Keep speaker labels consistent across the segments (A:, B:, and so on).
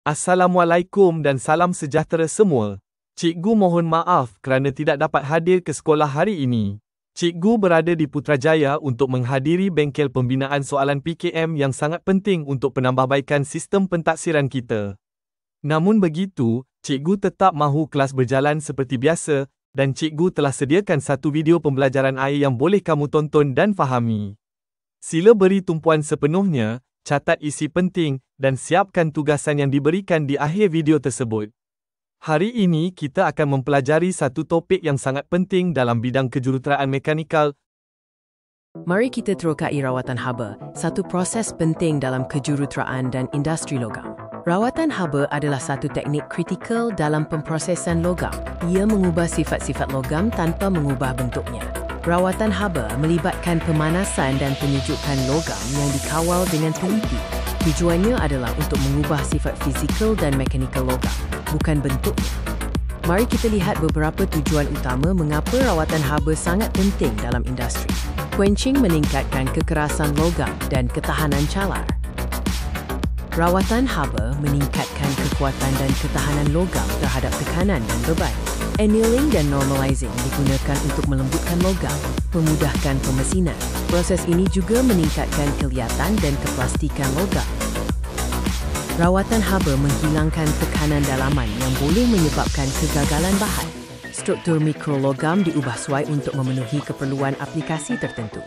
A: Assalamualaikum dan salam sejahtera semua. Cikgu mohon maaf kerana tidak dapat hadir ke sekolah hari ini. Cikgu berada di Putrajaya untuk menghadiri bengkel pembinaan soalan PKM yang sangat penting untuk penambahbaikan sistem pentaksiran kita. Namun begitu, cikgu tetap mahu kelas berjalan seperti biasa dan cikgu telah sediakan satu video pembelajaran air yang boleh kamu tonton dan fahami. Sila beri tumpuan sepenuhnya, catat isi penting dan siapkan tugasan yang diberikan di akhir video tersebut. Hari ini kita akan mempelajari satu topik yang sangat penting dalam bidang kejuruteraan mekanikal.
B: Mari kita terokai rawatan haba, satu proses penting dalam kejuruteraan dan industri logam. Rawatan haba adalah satu teknik kritikal dalam pemprosesan logam. Ia mengubah sifat-sifat logam tanpa mengubah bentuknya. Rawatan haba melibatkan pemanasan dan penyejukan logam yang dikawal dengan teliti. Tujuannya adalah untuk mengubah sifat fizikal dan mekanikal logam, bukan bentuknya. Mari kita lihat beberapa tujuan utama mengapa rawatan haba sangat penting dalam industri. Quenching meningkatkan kekerasan logam dan ketahanan calar. Rawatan haba meningkatkan kekuatan dan ketahanan logam terhadap tekanan dan beban. Annealing dan normalizing digunakan untuk melembutkan logam, memudahkan pemesinan. Proses ini juga meningkatkan kelihatan dan keplastikan logam. Rawatan haba menghilangkan tekanan dalaman yang boleh menyebabkan kegagalan bahan. Struktur mikrologam diubah sesuai untuk memenuhi keperluan aplikasi tertentu.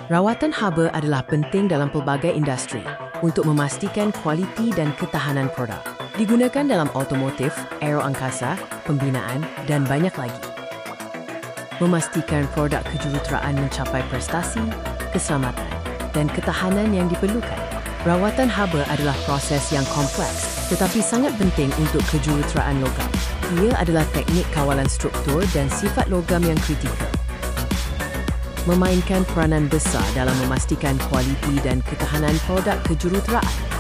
B: Rawatan haba adalah penting dalam pelbagai industri untuk memastikan kualiti dan ketahanan produk. Digunakan dalam automotif, aeroangkasa, pembinaan dan banyak lagi. Memastikan produk kejuruteraan mencapai prestasi, keselamatan dan ketahanan yang diperlukan. Rawatan haba adalah proses yang kompleks tetapi sangat penting untuk kejuruteraan logam. Ia adalah teknik kawalan struktur dan sifat logam yang kritikal. Memainkan peranan besar dalam memastikan kualiti dan ketahanan produk kejuruteraan.